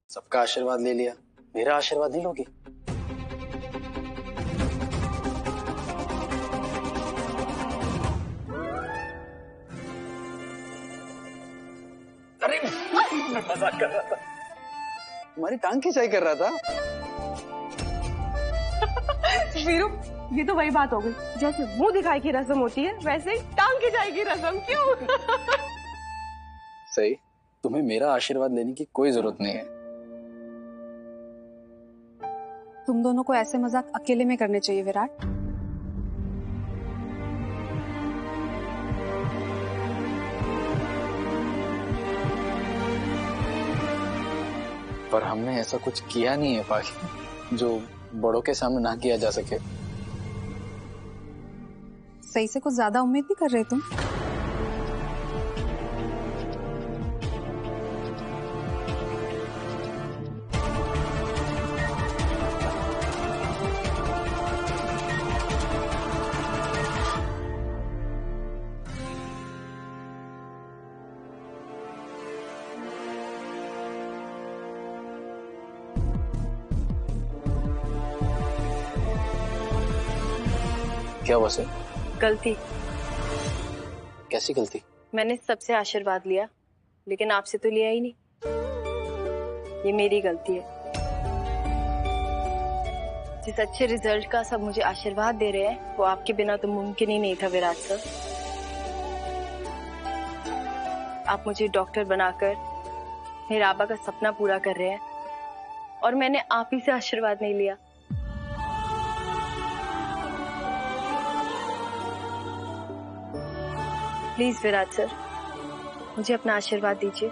सबका आशीर्वाद ले लिया, मेरा आशीर्वाद नहीं लोगी? अरे मैं मजाक कर रहा था, तुम्हारी टांग खिंचाई कर रहा था। वीरू, ये तो वही बात हो गई, जैसे मुंह दिखाई की रस्म होती है वैसे ही टांग खिंचाई की रस्म। क्यों? सही, तुम्हें मेरा आशीर्वाद लेने की कोई जरूरत नहीं है। तुम दोनों को ऐसे मजाक अकेले में करने चाहिए विराट। पर हमने ऐसा कुछ किया नहीं है पाखी जो बड़ों के सामने ना किया जा सके। सही से कुछ ज्यादा उम्मीद नहीं कर रहे तुम? क्या हुआ सर? गलती। कैसी गलती? मैंने सबसे आशीर्वाद लिया लेकिन आपसे तो लिया ही नहीं। ये मेरी गलती है। जिस अच्छे रिजल्ट का सब मुझे आशीर्वाद दे रहे हैं वो आपके बिना तो मुमकिन ही नहीं था विराट सर। आप मुझे डॉक्टर बनाकर मेरे आबा का सपना पूरा कर रहे हैं और मैंने आप ही से आशीर्वाद नहीं लिया। प्लीज विराट सर, मुझे अपना आशीर्वाद दीजिए।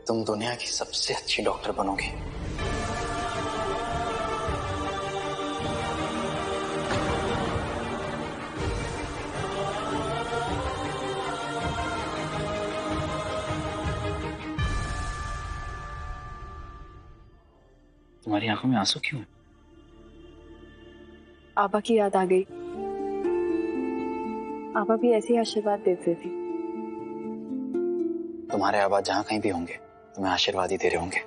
तुम दुनिया की सबसे अच्छी डॉक्टर बनोगी। तुम्हारी आंखों में आंसू क्यों है? आबा की याद आ गई। आबा भी ऐसे ही आशीर्वाद देते थे। तुम्हारे आबा जहां कहीं भी होंगे तुम्हें आशीर्वाद ही दे रहे होंगे।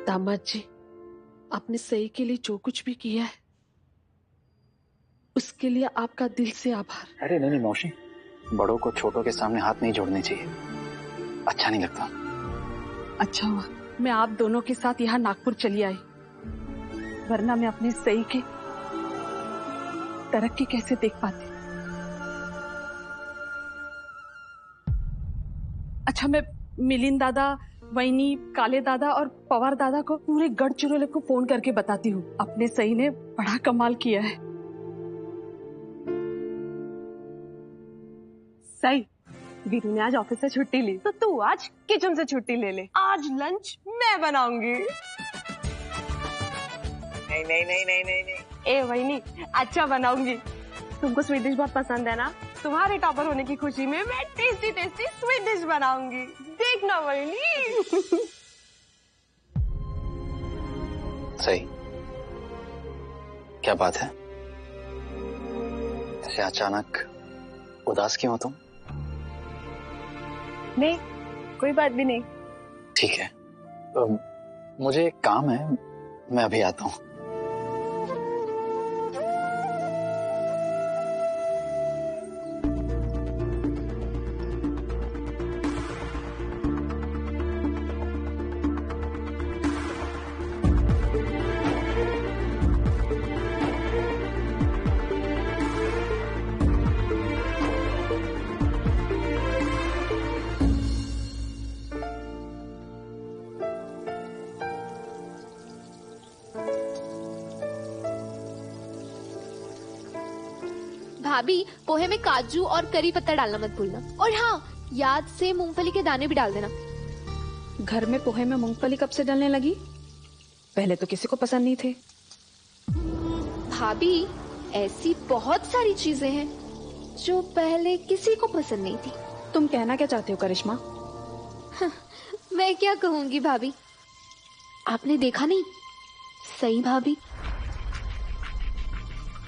दामाद जी, आपने सही के लिए जो कुछ भी किया है उसके लिए आपका दिल से आभार। अरे नहीं नहीं मौसी, बड़ों को छोटों के सामने हाथ नहीं जोड़ने चाहिए, अच्छा नहीं लगता। अच्छा हुआ मैं आप दोनों के साथ यहाँ नागपुर चली आई, वरना मैं अपने सही की तरक्की कैसे देख पाती। अच्छा, मैं मिलिंद दादा, वैनी, काले दादा और पवार दादा को पूरे गढ़चिरोली को फोन करके बताती हूँ अपने सही ने बड़ा कमाल किया है। सही, वीरू ने आज ऑफिस से छुट्टी ली तो तू आज किचन से छुट्टी ले ले। आज लंच मैं बनाऊंगी। नहीं नहीं नहीं नहीं नहीं नहीं। ए वैनी, अच्छा बनाऊंगी। तुमको स्वीट डिश बहुत पसंद है ना, तुम्हारे टॉपर होने की खुशी में मैं टेस्टी टेस्टी स्वीट डिश बनाऊंगी, देखना वैनी। सही, क्या बात है? ऐसे अचानक उदास क्यों हो तुम? नहीं, कोई बात भी नहीं। ठीक है, मुझे एक काम है, मैं अभी आता हूँ। भाभी, पोहे में काजू और करी पत्ता डालना मत भूलना। और हाँ, याद से मूंगफली के दाने भी डाल देना। घर में पोहे में मूंगफली कब से डलने लगी? पहले तो किसी को पसंद नहीं थे। भाभी, ऐसी बहुत सारी चीजें हैं जो पहले किसी को पसंद नहीं थी। तुम कहना क्या चाहते हो करिश्मा? मैं क्या कहूंगी भाभी, आपने देखा नहीं सई भाभी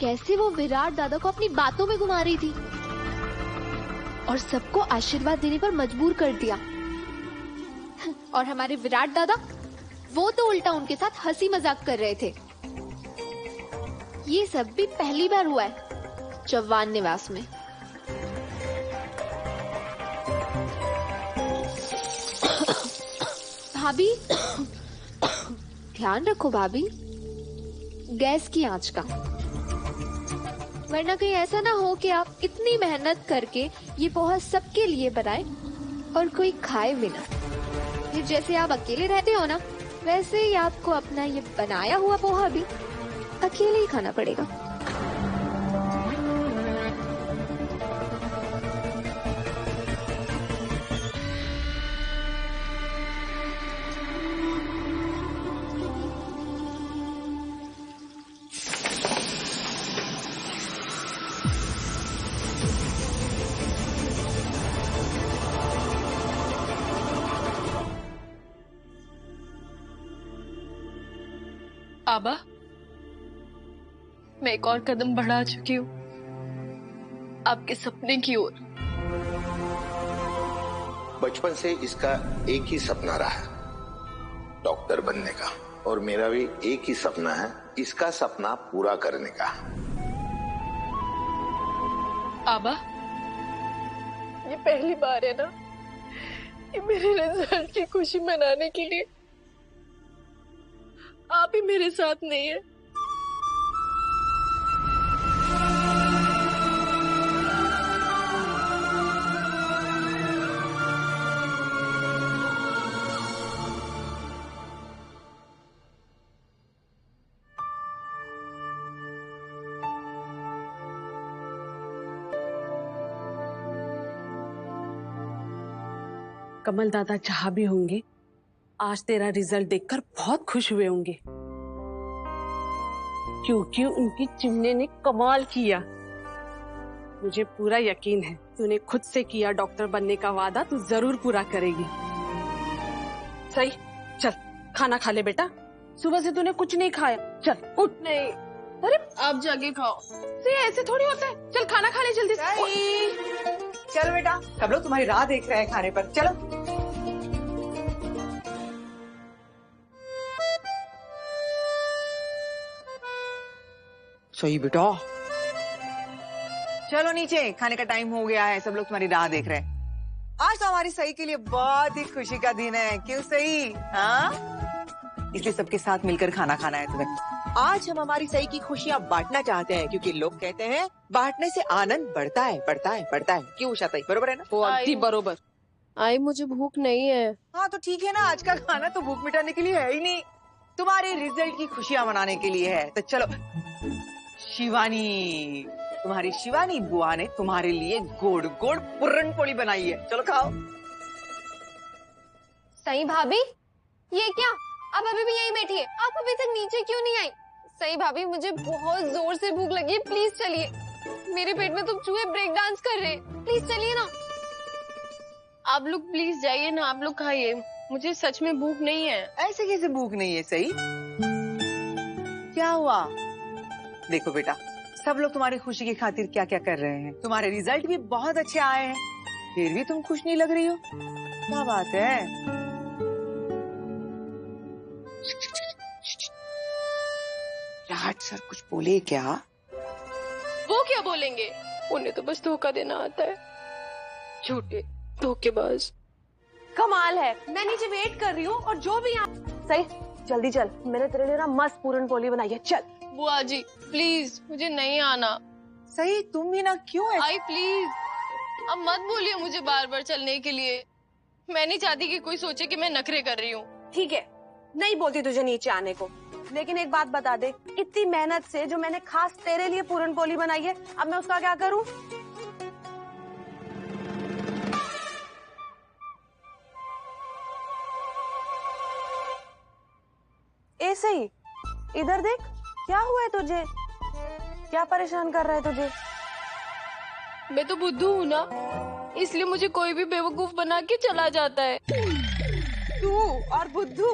कैसे वो विराट दादा को अपनी बातों में घुमा रही थी और सबको आशीर्वाद देने पर मजबूर कर दिया। और हमारे विराट दादा, वो तो उल्टा उनके साथ हंसी मजाक कर रहे थे। ये सब भी पहली बार हुआ है चव्हाण निवास में। भाभी, ध्यान रखो भाभी, गैस की आंच का, वरना कहीं ऐसा ना हो कि आप इतनी मेहनत करके ये पोहा सबके लिए बनाए और कोई खाए भी ना। फिर जैसे आप अकेले रहते हो ना, वैसे ही आपको अपना ये बनाया हुआ पोहा भी अकेले ही खाना पड़ेगा। आबा, मैं एक और कदम बढ़ा चुकी हूँ आपके सपने की ओर। बचपन से इसका एक ही सपना रहा है, डॉक्टर बनने का, और मेरा भी एक ही सपना है, इसका सपना पूरा करने का। आबा, ये पहली बार है ना कि मेरे रिजल्ट की खुशी मनाने के लिए आप ही मेरे साथ नहीं है। कमल दादा जहां भी होंगे, आज तेरा रिजल्ट देखकर बहुत खुश हुए होंगे, क्योंकि उनकी चिमने ने कमाल किया। मुझे पूरा यकीन है तूने खुद से किया डॉक्टर बनने का वादा तू जरूर पूरा करेगी। सही, चल खाना खा ले बेटा, सुबह से तूने कुछ नहीं खाया। चल उठ। नहीं, अरे आप जाके खाओ। सही, ऐसे थोड़ी होता है। चल खाना खा ले जल्दी से। चलो बेटा, सब लोग तुम्हारी राह देख रहे हैं खाने पर। चलो सही बेटा, चलो नीचे, खाने का टाइम हो गया है, सब लोग तुम्हारी राह देख रहे हैं। आज तो हमारी सही के लिए बहुत ही खुशी का दिन है, क्यों सही? हाँ, इसलिए सबके साथ मिलकर खाना खाना है तुम्हें। आज हम हमारी सही की खुशियाँ बांटना चाहते हैं, क्योंकि लोग कहते हैं बांटने से आनंद बढ़ता है, बढ़ता है, बढ़ता है। क्यों उषा ताई, बरोबर है ना? वो अति बरोबर। आई, मुझे भूख नहीं है। हाँ तो ठीक है ना, आज का खाना तो भूख मिटाने के लिए है ही नहीं, तुम्हारे रिजल्ट की खुशियाँ मनाने के लिए है। तो चलो शिवानी, तुम्हारी शिवानी बुआ ने तुम्हारे लिए गोड़ गोड़ पूरन पोली बनाई है, चलो खाओ। सई भाभी, ये क्या? आप अभी भी यहीं बैठी है? आप अभी तक नीचे क्यों नहीं आई? सई भाभी, मुझे बहुत जोर से भूख लगी है, प्लीज चलिए। मेरे पेट में तो चूहे ब्रेक डांस कर रहे हैं, प्लीज चलिए ना। आप लोग प्लीज जाइए ना, आप लोग खाइए, मुझे सच में भूख नहीं है। ऐसे कैसे भूख नहीं है सही? क्या हुआ? देखो बेटा, सब लोग तुम्हारी खुशी की खातिर क्या क्या कर रहे हैं। तुम्हारे रिजल्ट भी बहुत अच्छे आए हैं, फिर भी तुम खुश नहीं लग रही हो, क्या बात है? राज सर कुछ बोले क्या? वो क्या बोलेंगे, उन्हें तो बस धोखा देना आता है, झूठे धोखेबाज। कमाल है, मैं नीचे वेट कर रही हूँ और जो भी यहाँ। सही, जल्दी चल, मैंने तेरे लिए ना मस्त पूरन पोली बनाई है, चल। बुआ जी प्लीज, मुझे नहीं आना। सही, तुम भी ना क्यों है? आई प्लीज, अब मत बोलिए मुझे बार बार चलने के लिए। मैं नहीं चाहती कि कोई सोचे कि मैं नखरे कर रही हूँ। ठीक है, नहीं बोलती तुझे नीचे आने को, लेकिन एक बात बता दे, इतनी मेहनत से जो मैंने खास तेरे लिए पूरन पोली बनाई है, अब मैं उसका क्या करूँ? सही, इधर देख, क्या हुआ है तुझे? क्या परेशान कर रहा है तुझे? मैं तो बुद्धू हूँ ना, इसलिए मुझे कोई भी बेवकूफ बना के चला जाता है। तू और बुद्धू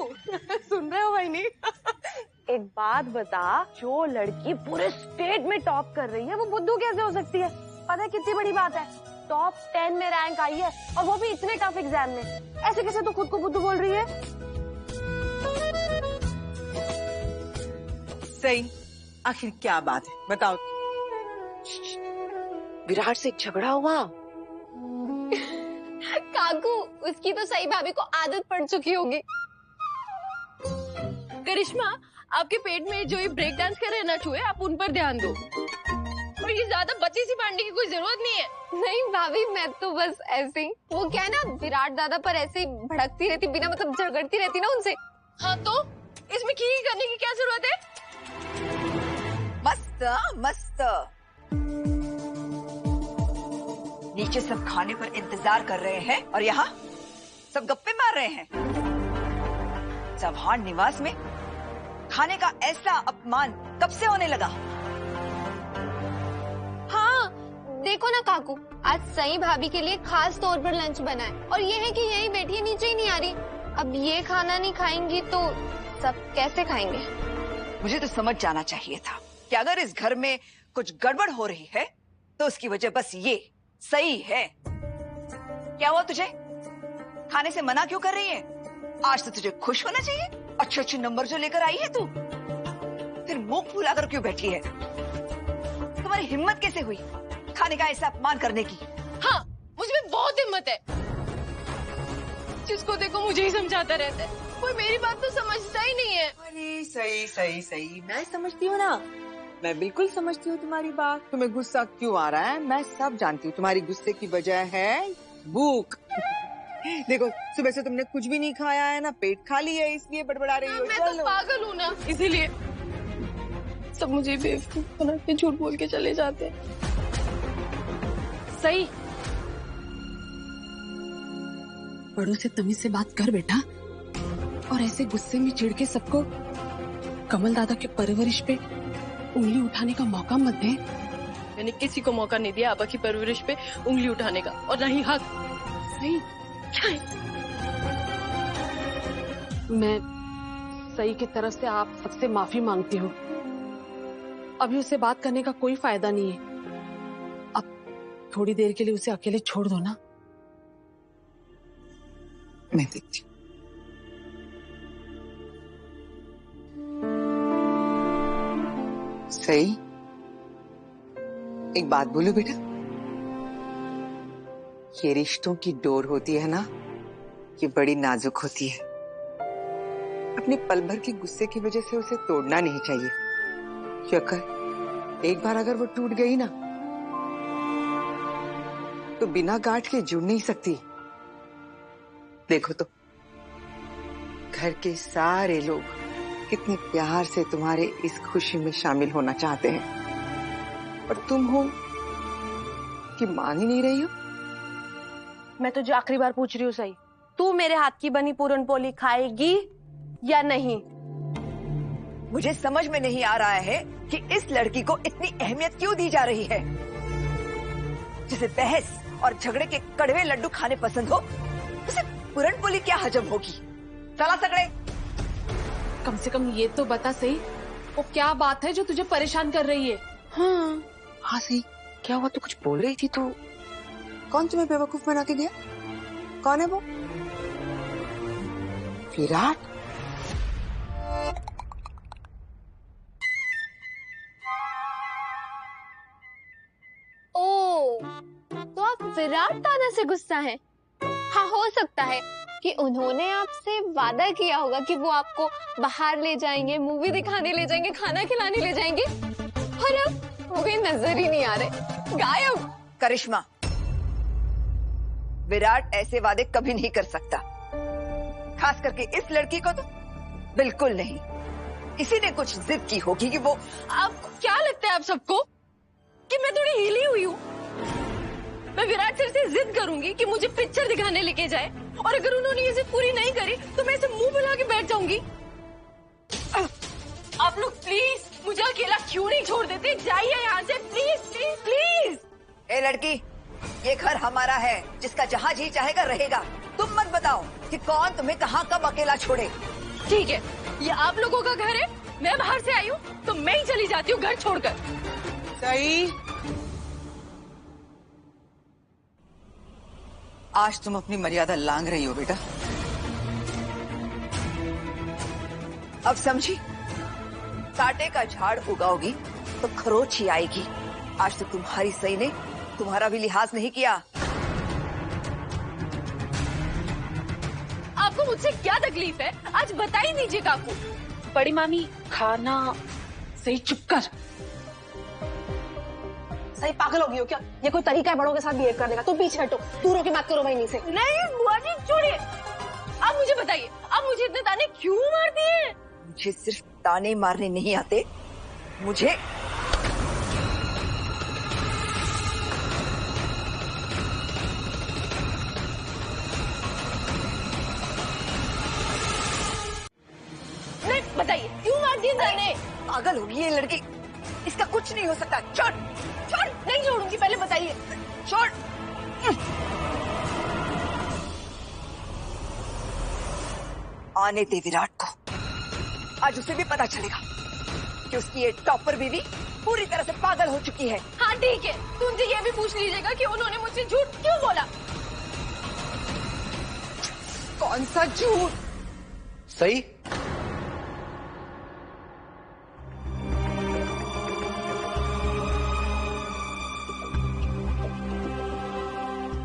सुन रहे हो बहनी? एक बात बता, जो लड़की पूरे स्टेट में टॉप कर रही है वो बुद्धू कैसे हो सकती है? पता है कितनी बड़ी बात है, टॉप 10 में रैंक आई है और वो भी इतने टफ एग्जाम में। ऐसे कैसे तू खुद को बुद्धू बोल रही है? सही, आखिर क्या बात है बताओ। विराट से झगड़ा हुआ? काकू, उसकी तो सही भाभी को आदत पड़ चुकी होगी। करिश्मा, आपके पेट में जो ये ब्रेक डांस कर रहे हैं ना चूहे, आप उन पर ध्यान दो। और ये ज्यादा बच्ची सी मारने की कोई जरूरत नहीं है। नहीं भाभी, मैं तो बस ऐसे ही, वो क्या है ना, विराट दादा पर ऐसे ही भड़कती रहती, बिना मतलब झगड़ती रहती ना उनसे। हाँ तो इसमें खी करने की क्या जरूरत है? मस्त मस्त। नीचे सब खाने पर इंतजार कर रहे हैं और यहाँ सब गप्पे मार रहे हैं। चौहान निवास में खाने का ऐसा अपमान कब से होने लगा? हाँ देखो ना काकू, आज सई भाभी के लिए खास तौर पर लंच बना है और ये है कि यहीं बैठी है, नीचे ही नहीं आ रही। अब ये खाना नहीं खाएंगी तो सब कैसे खाएंगे? मुझे तो समझ जाना चाहिए था कि अगर इस घर में कुछ गड़बड़ हो रही है तो उसकी वजह बस ये सही है। क्या हुआ तुझे? खाने से मना क्यों कर रही है? आज तो तुझे खुश होना चाहिए, अच्छे अच्छे नंबर जो लेकर आई है तू, फिर मुंह फुलाकर क्यों बैठी है? तुम्हारी हिम्मत कैसे हुई खाने का ऐसा अपमान करने की? हाँ, मुझमें बहुत हिम्मत है। जिसको देखो मुझे ही समझाता रहता है, कोई मेरी बात तो समझता ही नहीं है। अरे सही सही सही, मैं समझती हूँ ना, मैं बिल्कुल समझती हूँ तुम्हारी बात। तुम्हें गुस्सा क्यों आ रहा है मैं सब जानती हूँ। तुम्हारी गुस्से की वजह है भूख। देखो सुबह से तुमने कुछ भी नहीं खाया है ना, पेट खाली है, इसलिए बड़बड़ा रही हो। मैं तो पागल हूँ ना, इसीलिए सब मुझे बेवकूफ बना के झूठ बोल के चले जाते हैं। सही, बड़ों से तमीज से बात कर बेटा, और ऐसे गुस्से में चिढ़ के सबको कमल दादा के परवरिश पे उंगली उठाने का मौका मत दे। मैंने किसी को मौका नहीं दिया आपा की परवरिश पे उंगली उठाने का, और नहीं हक। सही क्या है? मैं सही की तरफ से आप सबसे माफी मांगती हूँ। अभी उससे बात करने का कोई फायदा नहीं है। अब थोड़ी देर के लिए उसे अकेले छोड़ दो ना। मैं देखती हूँ। सही, एक बात बोलो बेटा, ये रिश्तों की डोर होती है ना, ये बड़ी नाजुक होती है। अपने पल भर के गुस्से की वजह से उसे तोड़ना नहीं चाहिए, क्योंकि एक बार अगर वो टूट गई ना तो बिना गांठ के जुड़ नहीं सकती। देखो तो घर के सारे लोग कितने प्यार से तुम्हारे इस खुशी में शामिल होना चाहते हैं, और तुम हो कि मान ही नहीं रही हो। मैं तुझे आखिरी बार पूछ रही हूँ सही, तू मेरे हाथ की बनी पूरन पोली खाएगी या नहीं? मुझे समझ में नहीं आ रहा है कि इस लड़की को इतनी अहमियत क्यों दी जा रही है। जिसे बहस और झगड़े के कड़वे लड्डू खाने पसंद हो, उसे पूरन पोली क्या हजम होगी? चला सगड़े। कम से कम ये तो बता सही, वो क्या बात है जो तुझे परेशान कर रही है? हाँ सही, क्या हुआ? तू कुछ बोल रही थी तो कौन तुम्हें बेवकूफ बना के गया? कौन है वो? विराट? ओ, तो आप विराट दादा से गुस्सा हैं? हाँ, हो सकता है कि उन्होंने आपसे वादा किया होगा कि वो आपको बाहर ले जाएंगे, मूवी दिखाने ले जाएंगे, खाना खिलाने ले जाएंगे, और अब वो भी नजर ही नहीं आ रहे, गायब। करिश्मा, विराट ऐसे वादे कभी नहीं कर सकता, खास करके इस लड़की को तो बिल्कुल नहीं। इसी ने कुछ जिद की होगी कि वो। आपको क्या लगता है आप सबको कि मैं थोड़ी हिली हुई हूँ? मैं विराट सर से जिद करूंगी कि मुझे पिक्चर दिखाने लेके जाए, और अगर उन्होंने ये जिद पूरी नहीं करी तो मैं इसे मुंह फुला के बैठ जाऊंगी। आप लोग प्लीज मुझे अकेला क्यों नहीं छोड़ देते? जाइए यहाँ से प्लीज प्लीज प्लीज। ए लड़की, ये घर हमारा है, जिसका जहाँ जी चाहेगा रहेगा। तुम मत बताओ कि कौन तुम्हें कहाँ कब अकेला छोड़े। ठीक है, ये आप लोगों का घर है, मैं बाहर से आई हूँ तो मैं ही चली जाती हूँ घर छोड़कर। सही। आज तुम अपनी मर्यादा लांघ रही हो बेटा। अब समझी, कांटे का झाड़ उगाओगी तो खरोच ही आएगी। आज तक तुम्हारी सही ने तुम्हारा भी लिहाज नहीं किया। आपको मुझसे क्या तकलीफ है? आज बता ही दीजिए काकू। बड़ी मामी, खाना सही चुप कर। सही पागल हो गई हो क्या? ये कोई तरीका है बड़ों के साथ बिहेव करने का? तुम पीछे हटो, दूर होके बात करो वहीं से। नहीं बुआ जी छोड़िए। अब मुझे बताइए, अब मुझे इतने ताने क्यों मारती हैं? मुझे सिर्फ ताने मारने नहीं आते, मुझे नहीं बताइए क्यों मारती है ताने? पागल होगी ये लड़की, इसका कुछ नहीं हो सकता। छोड़ छोड़, नहीं छोड़ूंगी, पहले बताइए। छोड़। आने दे विराट को, आज उसे भी पता चलेगा कि उसकी ये टॉपर बीवी पूरी तरह से पागल हो चुकी है। हाँ ठीक है, तो उनसे ये भी पूछ लीजिएगा कि उन्होंने मुझसे झूठ क्यों बोला। कौन सा झूठ? सही।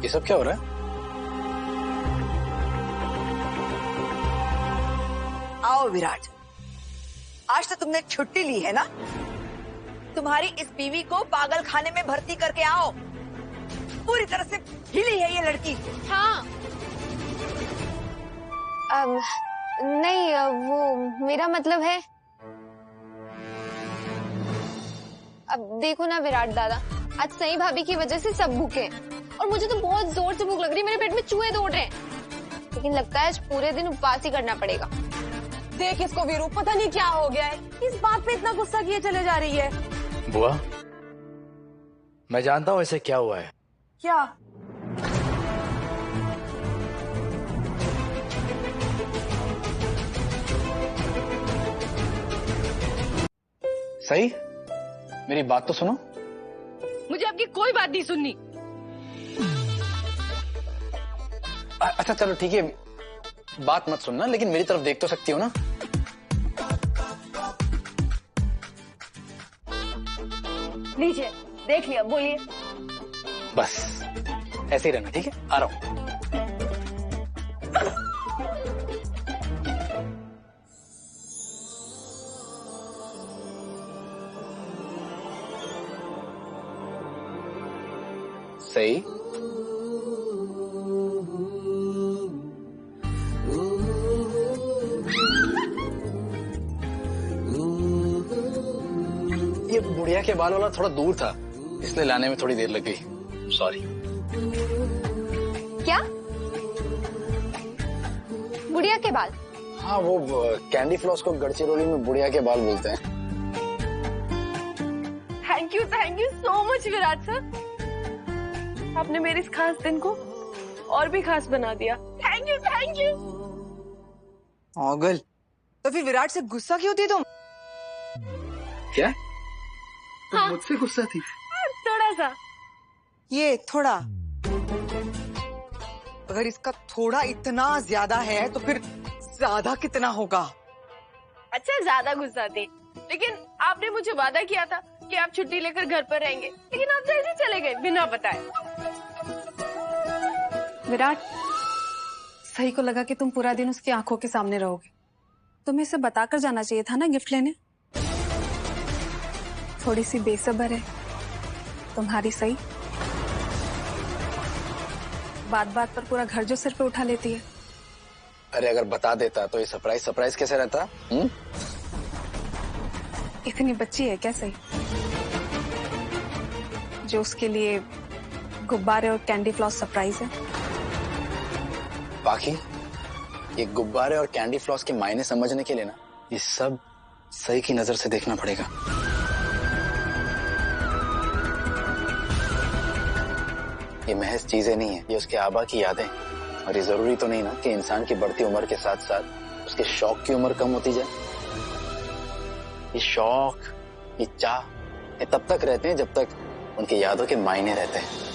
ये सब क्या हो रहा है? आओ विराट, आज तो तुमने छुट्टी ली है ना? तुम्हारी इस बीवी को पागल खाने में भर्ती करके आओ। पूरी तरह से हिली है ये लड़की। हाँ नहीं, वो मेरा मतलब है, अब देखो ना विराट दादा, आज सही भाभी की वजह से सब भूखे हैं और मुझे तो बहुत जोर से भूख लग रही है। मेरे पेट में चूहे दौड़ रहे हैं, लेकिन लगता है आज पूरे दिन उपवास ही करना पड़ेगा। देख इसको वीरू, पता नहीं क्या हो गया है, इस बात पे इतना गुस्सा किए चले जा रही है। बुआ, मैं जानता हूँ इसे क्या हुआ है। क्या? सही, मेरी बात तो सुनो। मुझे आपकी कोई बात नहीं सुननी। अच्छा चलो ठीक है, बात मत सुनना, लेकिन मेरी तरफ देख तो सकती हो ना। लीजिए, देख लिया, बोलिए। बस ऐसे ही रहना, ठीक है? आ रहा हूं। सही। ये बुढ़िया के बाल वाला थोड़ा दूर था, इसलिए लाने में थोड़ी देर लग गई। सॉरी। क्या? बुढ़िया के बाल? हाँ, वो कैंडी फ्लॉस को गढ़चिरौली में बुढ़िया के बाल बोलते हैं। Thank you so much Virat sir, आपने मेरे इस खास दिन को और भी खास बना दिया। Thank you. पागल। तो फिर विराट से गुस्सा क्यों थी तुम? क्या? हाँ, मुझसे गुस्सा थी? थोड़ा सा। ये थोड़ा, अगर इसका थोड़ा इतना ज्यादा है तो फिर ज्यादा कितना होगा? अच्छा ज्यादा गुस्सा थी, लेकिन आपने मुझे वादा किया था कि आप छुट्टी लेकर घर पर रहेंगे, लेकिन आप जल्दी चले गए बिना बताए। विराट, सही को लगा कि तुम पूरा दिन उसकी आंखों के सामने रहोगे। तुम्हें इसे बताकर जाना चाहिए था ना गिफ्ट लेने। थोड़ी सी बेसब्र है तुम्हारी सही, बात बात पर पूरा घर जो सिर पे उठा लेती है। अरे अगर बता देता तो ये सरप्राइज कैसे रहता? इतनी बच्ची है क्या सही जो उसके लिए गुब्बारे और कैंडी फ्लॉस सरप्राइज है? बाकी ये गुब्बारे और कैंडी फ्लॉस के मायने समझने के लिए ना, ये सब सही की नजर से देखना पड़ेगा। ये महज चीजें नहीं है, ये उसके आबा की यादें। और ये जरूरी तो नहीं ना कि इंसान की बढ़ती उम्र के साथ साथ उसके शौक की उम्र कम होती जाए। ये शौक, ये चाह, ये तब तक रहते हैं जब तक उनकी यादों के मायने रहते हैं।